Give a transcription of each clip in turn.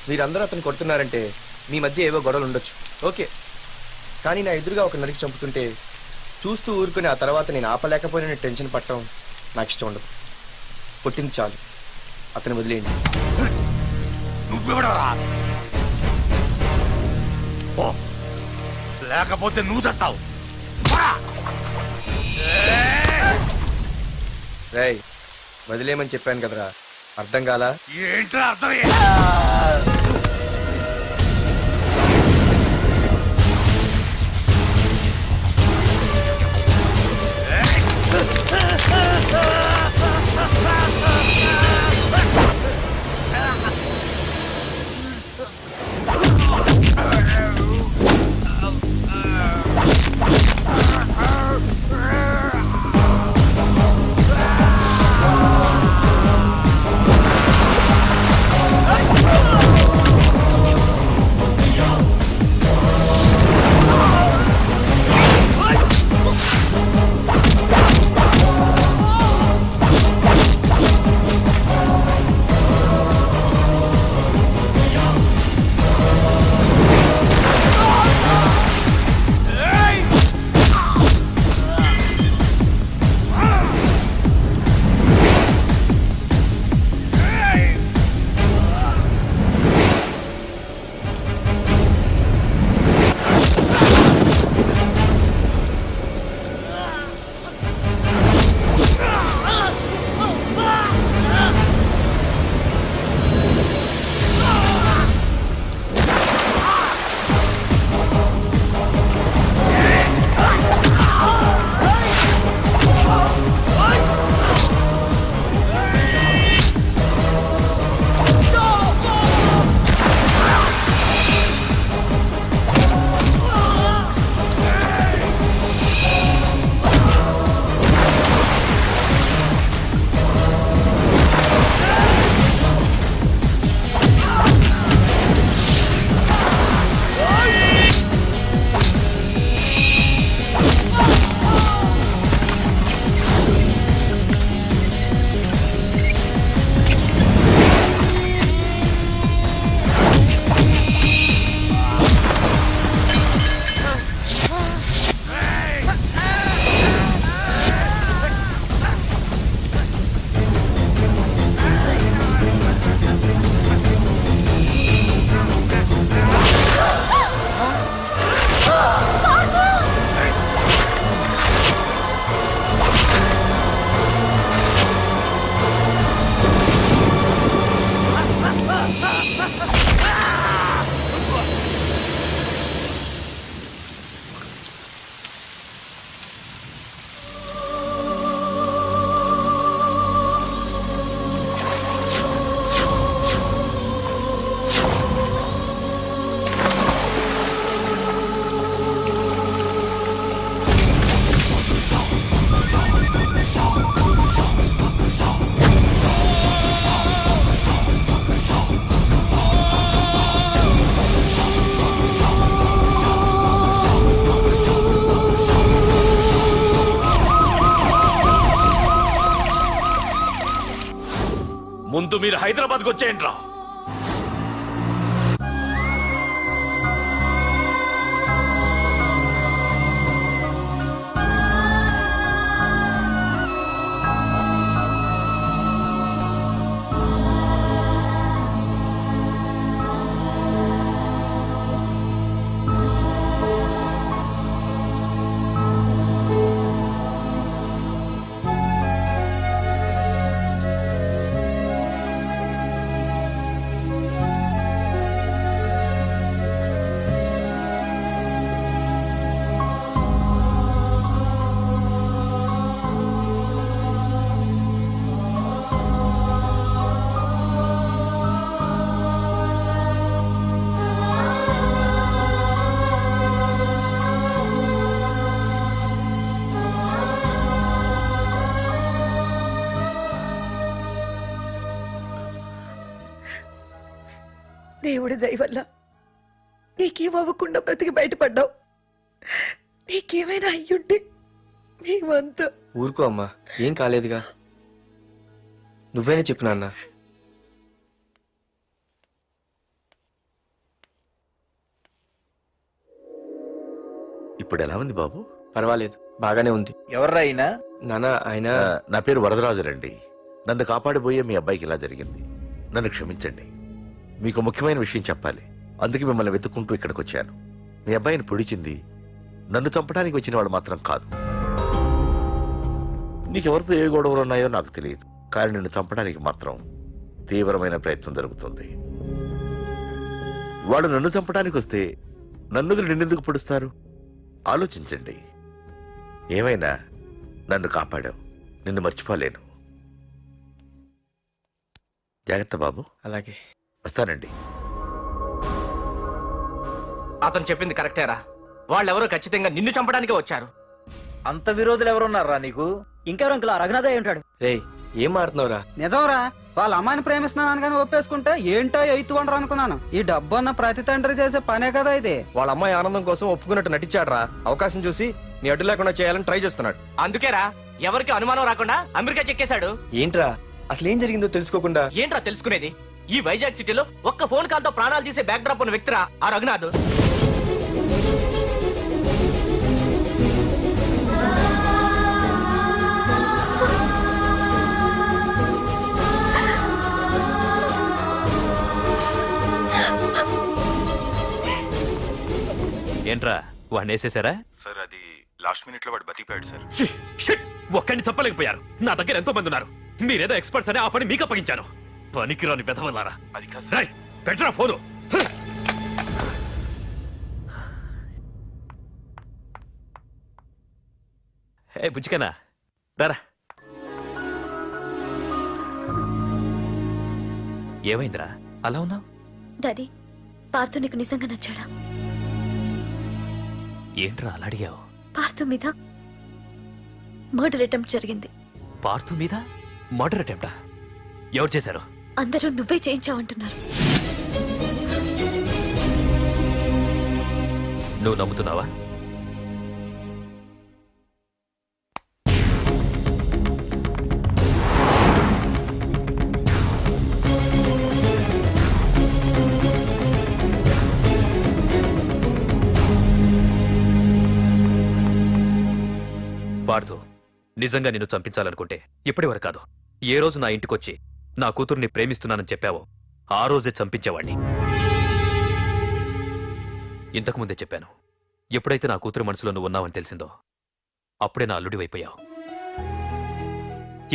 మీరందరూ అతను కొడుతున్నారంటే మీ మధ్య ఏవో గొడవలు ఉండొచ్చు, ఓకే. కానీ నా ఎదురుగా ఒక నరికి చంపుతుంటే చూస్తూ ఊరుకుని ఆ తర్వాత నేను ఆపలేకపోయిన టెన్షన్ పట్టడం నాకు ఇష్టం ఉండదు. కొట్టింది చాలు, అతను వదిలేయండి. నువ్వెవడరా? లేకపోతే నువ్వు చేస్తావు. రేయ్, వదిలేయమని చెప్పాను కదరా, అర్థం కాలా? ఏంట్రా అర్థం? ముందు మీరు హైదరాబాద్కి వచ్చేయండి రా. దేవుడి దయ వల్ల నీకేమవ్వకుండా బ్రతికి బయటపడ్డావు. నీకేమైనా అయ్యుంటే మేమంతా. ఊరుకో అమ్మా, ఏం కాలేదుగా. నువ్వేనే చెప్పు నాన్న. ఇప్పుడు ఎలా ఉంది బాబు? పర్వాలేదు, బాగానే ఉంది. ఎవర్రా అయినా? నాన్న ఆయన నా పేరు వరదరాజులండి. నన్ను కాపాడిపోయే మీ అబ్బాయికి ఇలా జరిగింది. నన్ను క్షమించండి. మీకు ముఖ్యమైన విషయం చెప్పాలి. అందుకే మిమ్మల్ని వెతుక్కుంటూ ఇక్కడికి వచ్చాను. మీ అబ్బాయిని పొడిచింది నన్ను చంపడానికి వచ్చిన వాళ్ళు మాత్రం కాదు. నీకెవరితో ఏ గొడవలు ఉన్నాయో నాకు తెలియదు, కానీ నిన్ను చంపడానికి మాత్రం తీవ్రమైన ప్రయత్నం జరుగుతుంది. వాళ్ళు నన్ను చంపడానికి వస్తే నన్ను నిన్నెందుకు పొడుస్తారు? ఆలోచించండి. ఏమైనా నన్ను కాపాడావు, నిన్ను మర్చిపోలేను. జాగ్రత్త బాబు. అలాగే. వస్తానండి. అతను చెప్పింది కరెక్టేరా. వాళ్ళెవరో ఖచ్చితంగా నిన్ను చంపడానికే వచ్చారు. అంత విరోధులు ఎవరున్నారా నీకు? ఇంకెవరు అంకుల్? ఆ రఘునాథే ఉంటాడు. రేయ్, ఏం మాడుతున్నావురా? నిజంరా, వాళ్ళ అమ్మాయిని ప్రేమిస్తున్నాను కానీ ఒప్పేసుకుంటే ఏంటో ఎయిత్ వండరు అనుకున్నాను. ఈ డబ్బు అన్న ప్రతి తండ్రి చేసే పనే కదా ఇది. వాళ్ళ అమ్మాయి ఆనందం కోసం ఒప్పుకున్నట్టు నటించాడ్రా. అవకాశం చూసి నీ అడ్డు లేకుండా చేయాలని ట్రై చేస్తున్నాడు. అందుకేరా ఎవరికి అనుమానం రాకుండా అమెరికా చెక్కేశాడు. ఏంట్రా అసలు ఏం జరిగిందో తెలుసుకోకుండా? ఏంట్రా తెలుసుకునేది? ఈ వైజాగ్ సిటీలో ఒక్క ఫోన్ కాల్ తో ప్రాణాలు తీసే బ్యాక్ డ్రాప్ ఉన్న వ్యక్తిరా ఆ రఘునాథ్. ఏంట్రా వాడిని వేసేసారా? సార్ అది లాస్ట్ మినిట్ లో వాడు బతికిపోయాడు సార్. ఒక్కడిని చంపలేకపోయారు. నా దగ్గర ఎంతో మంది ఉన్నారు. మీరేదో ఎక్స్పర్ట్స్ అని ఆ పని మీకు అప్పగించాను. పనికిరాని వెధవలారా. అది కాదు సార్. పెట్టరా ఫోను. ఏ బుజ్జికనా రారా. ఏమైందిరా అలా ఉన్నావు? డాడీ, పార్థు నీకు నిజంగా నచ్చాడా? ఏంట్రా అలా అడిగావు? పార్థు మీద మర్డర్ అటెంప్ట్ జరిగింది. పార్థు మీద మర్డర్ అటెంప్టా? ఎవరు చేశారు? అందరూ నువ్వే చేయించావంటున్నారు. నువ్వు నమ్ముతున్నావా? పార్థు, నిజంగా నిన్ను చంపించాలనుకుంటే ఇప్పటి వరకు కాదు, ఏ రోజు నా ఇంటికొచ్చి నా కూతుర్ని ప్రేమిస్తున్నానని చెప్పావో ఆ రోజే చంపించేవాణ్ణి. ఇంతకుముందే చెప్పాను, ఎప్పుడైతే నా కూతురు మనసులో నువ్వు ఉన్నావని తెలిసిందో అప్పుడే నా అల్లుడి వైపోయావు.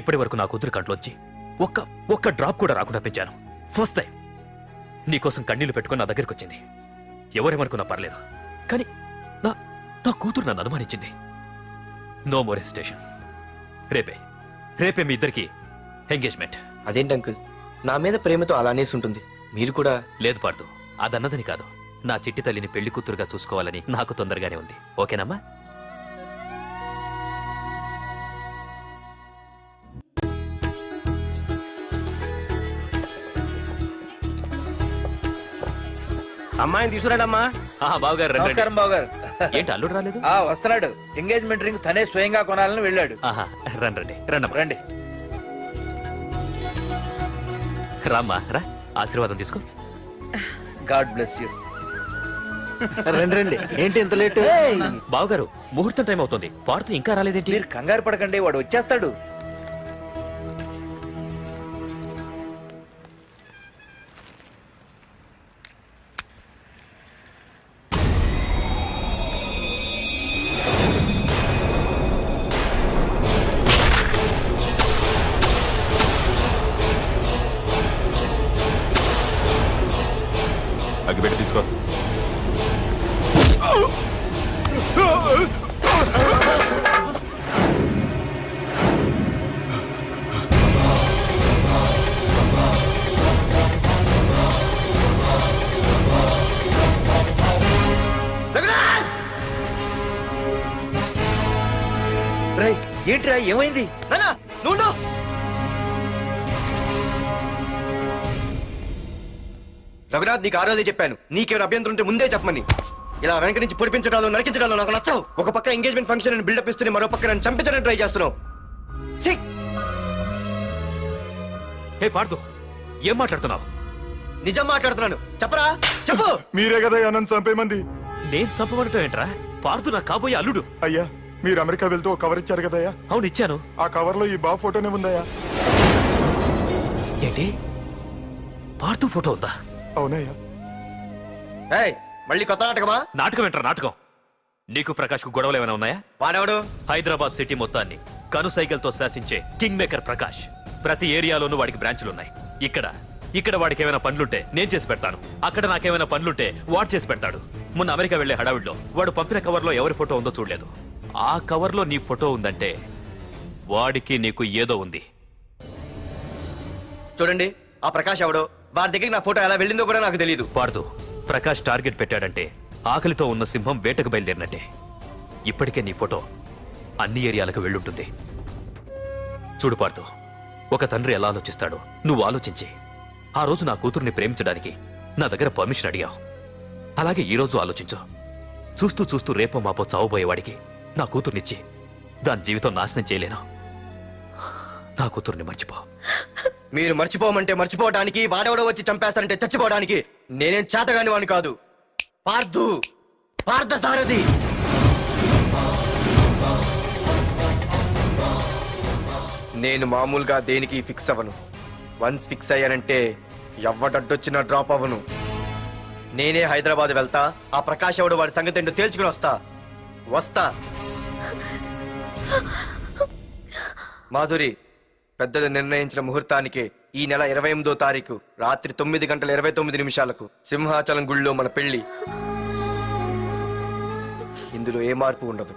ఇప్పటి వరకు నా కూతురు కంట్లోంచి ఒక్క డ్రాప్ కూడా రాకుండా పెంచాను. ఫస్ట్ టైం నీకోసం కన్నీళ్లు పెట్టుకుని నా దగ్గరికి వచ్చింది. ఎవరేమనుకున్నా పర్లేదు, కానీ నా కూతురు నన్ను అనుమానించింది. No more hesitation. రేపే మీ ఇద్దరికి ఎంగేజ్మెంట్. అదేంటి అంకుల్, నా మీద ప్రేమతో అలానేసి ఉంటుంది. మీరు కూడా? లేదు పార్థు, అదన్నదని కాదు. నా చిట్టి తల్లిని పెళ్లి కూతురుగా చూసుకోవాలని నాకు తొందరగానే ఉంది. ఓకేనమ్మా? అమ్మాయిని తీసుకురాడమ్మా. బావగారు రండి. నమస్కారం బావగారు. ఏంటి అల్లుడు రాలేదు? వస్తున్నాడు. ఎంగేజ్మెంట్ రింగ్ తనే స్వయంగా కొనాలని వెళ్ళాడు. రండి రండమ్మా. రండి. రామ్మా రా, ఆశీర్వాదం తీసుకో. God bless you. రండి. ఏంటి ఇంత లేట్? బావగారు, ముహూర్తం టైం అవుతుంది. పార్థు ఇంకా రాలేదేంటి? మీరు కంగారు పడకండి, వాడు వచ్చేస్తాడు. అగ్గిపెట్టి తీసుకో. రేయ్, ఏంట్రా ఏమైంది? నాన్నా, నువ్వు రఘునాథ్, నీకు ఆ రోజే చెప్పాను, నీకేమైనా అభ్యంతరం ఉంటే ముందే చెప్పమని. ఇలా వెనక నుంచి పొడిపించడాలు నరికించడాలు నాకు నచ్చావు. ఒక పక్క ఎంగేజ్మెంట్ ఫంక్షన్ అని బిల్డప్ ఇస్తూనే మరో పక్క నన్ను చంపించడానికి ట్రై చేస్తున్నావు. హే పార్థు, ఏం మాట్లాడుతున్నావు? నిజం మాట్లాడుతున్నాను, చెప్పరా చెప్పు. మీరే కదా నన్ను చంపేమంది. నేను చంపబడటం ఏంట్రా? పార్థు నా కాబోయే అల్లుడు. అయ్యా మీరు అమెరికా వెళ్తూ ఒక కవర్ ఇచ్చారు కదయ్యా, అవును ఇచ్చాను. ఆ కవర్ లో ఈ బాబు ఫోటోనే ఉందయ్యా. ఏంటి పార్థు ఫోటో ఉందా? అవునయ్యా. ఏయ్, మళ్ళీ కొత్త నాటకమా? నాటకం ఏంట్రా నాటకం? నీకు ప్రకాష్ కు గొడవలు ఏమైనా ఉన్నాయా? వాడెవడు? హైదరాబాద్ సిటీ మొత్తాన్ని కను సైకిల్తో శాసించే కింగ్ మేకర్ ప్రకాష్. ప్రతి ఏరియాలోనూ వాడికి బ్రాంచులున్నాయి. ఇక్కడ వాడికి ఏమైనా పనులుంటే నేను చేసి పెడతాను, అక్కడ నాకేమైనా పనులుంటే వాడు చేసి పెడతాడు. మొన్న అమెరికా వెళ్లే హడావిడిలో వాడు పంపిన కవర్లో ఎవరి ఫోటో ఉందో చూడలేదు. ఆ కవర్లో నీ ఫోటో ఉందంటే వాడికి నీకు ఏదో ఉంది. చూడండి, ఆ ప్రకాష్ ఎవడో, వాడి దగ్గరికి నా ఫోటో ఎలా వెళ్ళిందో కూడా నాకు తెలియదు. పార్దు, ప్రకాష్ టార్గెట్ పెట్టాడంటే ఆకలితో ఉన్న సింహం వేటకు బయలుదేరినట్టే. ఇప్పటికే నీ ఫోటో అన్ని ఏరియాలకు వెళ్ళుంటుంది. చూడు పార్దు, ఒక తండ్రి ఎలా ఆలోచిస్తాడో నువ్వు ఆలోచించి ఆ రోజు నా కూతుర్ని ప్రేమించడానికి నా దగ్గర పర్మిషన్ అడిగావు. అలాగే ఈ రోజు ఆలోచించు. చూస్తూ చూస్తూ రేపో మాపో చావబోయేవాడికి నా కూతుర్నిచ్చి దాని జీవితం నాశనం చేయలేను. నా కూతుర్ని మర్చిపో. మీరు మర్చిపోమంటే మర్చిపోవడానికి, వాడెవడో వచ్చి చంపేస్తానంటే చచ్చిపోవడానికి నేనేం చేతగాని వాడిని కాదు. పార్థ సారథి. నేను మామూలుగా దేనికి ఫిక్స్ అవ్వను. వన్స్ ఫిక్స్ అయ్యానంటే ఎవ్వడడ్డొచ్చినా డ్రాప్ అవ్వను. నేనే హైదరాబాద్ వెళ్తా, ఆ ప్రకాష్ ఎవడు వాడి సంగతి ఏంటో తేల్చుకుని వస్తా. మాధురి, పెద్దలు నిర్ణయించిన ముహూర్తానికి ఈ నెల 28వ తారీఖు రాత్రి 9:29 సింహాచలం గుళ్ళో మన పెళ్లి. ఇందులో ఏ మార్పు ఉండదు.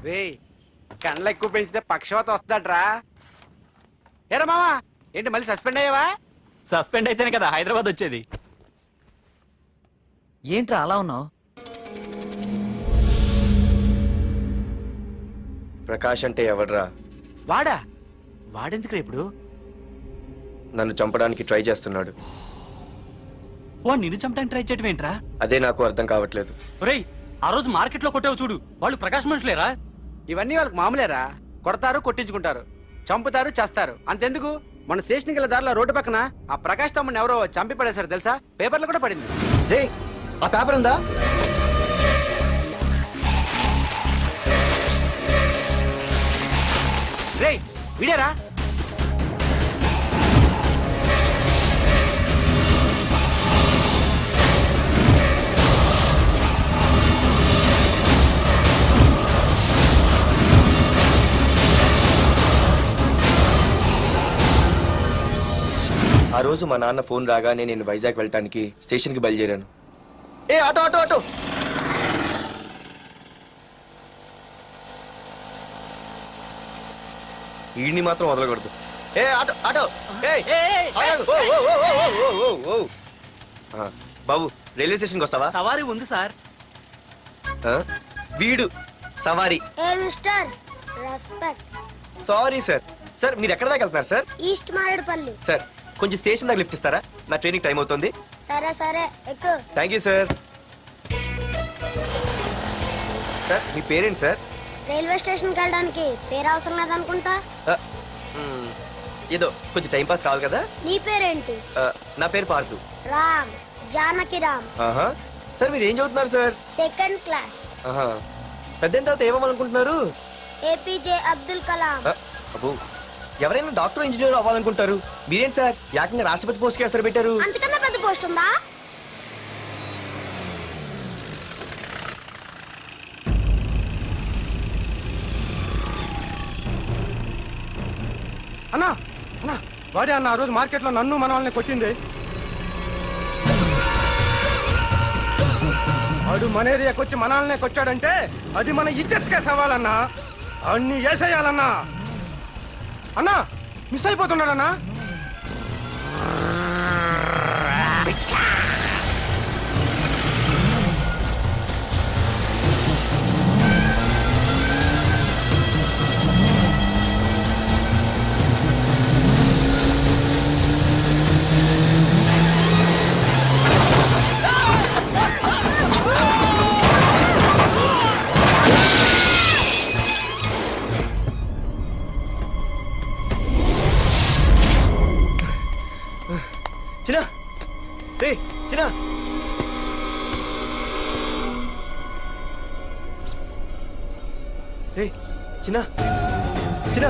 రే, కండ్లు ఎక్కువ పెంచితే పక్షవాత వస్తాడ్రా. ఏరా మావా, ఏంటి మళ్ళీ సస్పెండ్ అయ్యావా? సస్పెండ్ అయితేనే కదా హైదరాబాద్ వచ్చేది. ఏంట్రా అలా ఉన్నావు? ప్రకాష్ అంటే ఎవడ్రా? వాడెందుకురా ఇప్పుడు? నన్ను చంపడానికి ట్రై చేస్తున్నాడు. వాడు నిన్ను చంపడానికి ట్రై చేయడం ఏంట్రా? అదే నాకు అర్థం కావట్లేదు. ఒరేయ్, ఆ రోజు మార్కెట్ లో కొట్టావు చూడు, వాళ్ళు ప్రకాష్ మనుషులేరా? ఇవన్నీ వాళ్ళకి మామూలేరా. కొడతారు, కొట్టించుకుంటారు, చంపుతారు, చేస్తారు. అంతెందుకు, మన స్టేషన్కి వెళ్ళే దారిలో రోడ్డు పక్కన ఆ ప్రకాష్ తమ్ముని ఎవరో చంపి పడేశారు తెలుసా? పేపర్లు కూడా పడింది. రే, ఆ పేపర్ ఉందా? రే, విడారా? ఆ రోజు మా నాన్న ఫోన్ రాగానే నేను వైజాగ్ వెళ్ళటానికి స్టేషన్కి బయలుదేరాను. ఏ ఆటో ఆటో ఆటో! ఈడిని మాత్రం వదలకూడదు. ఏ ఆటో ఆటో! ఆగు! ఓ, ఓ, ఓ, ఓ, ఓ, ఓ, ఓ, ఓ. ఆ, బాబు, రైల్వే స్టేషన్కి వస్తావా? సవారీ ఉంది సార్. ఆ? వీడు సవారీ. ఏ mister, respect. Sorry sir. Sir, మీరు ఎక్కడ దాకా వెళ్తున్నారు సార్? ఈస్ట్ మారేడుపల్లి. సార్, కొంచెం స్టేషన్ దాకా లిఫ్ట్ ఇస్తారా? నా ట్రైనింగ్ టైం అవుతుంది. సరే సరే, ఎక్కు. Thank you sir. సార్, మీ పేరేంటి సార్? రైల్వే స్టేషన్కి వెళ్ళడానికి పేరు అవసరం లేదనుకుంటా. ఆ, ఏదో కొంచెం టైం పాస్ కావాలి కదా. నీ పేరేంటి? నా పేరు పార్థు. రామ్, జానకి రామ్. ఆహా. సార్, మీరు ఏం చదువుతున్నారు సార్? Second class. ఆహా. పెద్ద తర్వాత ఏమవ్వాలనుకుంటున్నారు? ఏపీజే అబ్దుల్ కలాం. అబ్బో, ఎవరైనా డాక్టర్ ఇంజనీర్ అవ్వాలనుకుంటారు. మీరేం సార్ ఏకంగా రాష్ట్రపతి పోస్ట్ కి ఎసరు పెట్టారు? అంతకన్నా పెద్ద పోస్ట్ ఉందా? అన్నా అన్నా, వాడే అన్న ఆ రోజు మార్కెట్లో నన్ను మన వాళ్ళని కొట్టింది. వాడు మన ఏరియాకి వచ్చి మన వాళ్ళనే కొట్టాడంటే అది మన ఇజ్జత్కే సవాలన్నా. అన్ని వేసేయాలన్నా. అన్నా, మిస్ అయిపోతున్నాడన్నా. చిన్న రే చిన్న రే చిన్న చిన్న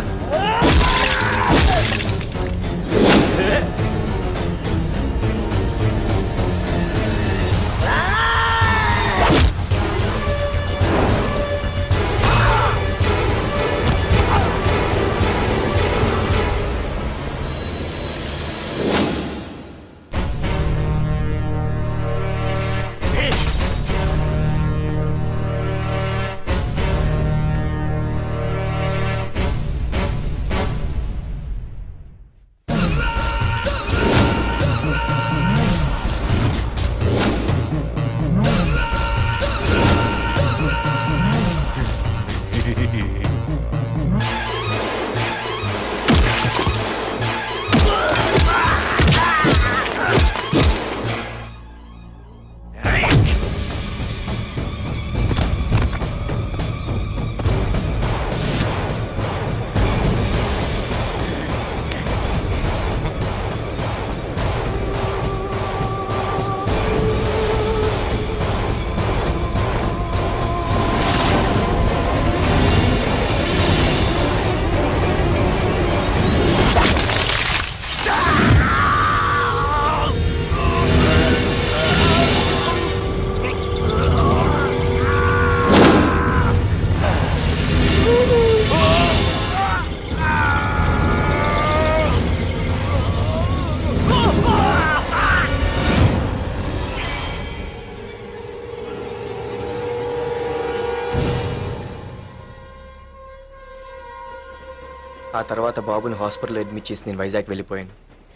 ఆ తర్వాత బాబుని హాస్పిటల్లో అడ్మిట్ చేసి నేను వైజాగ్ వెళ్ళిపోయాను.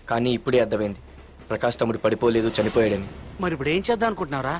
కానీ ఇప్పుడే అర్థమైంది ప్రకాష్ తమ్ముడు పడిపోలేదు, చనిపోయాడని. మరి ఇప్పుడు ఏం చేద్దాం అనుకుంటున్నావురా?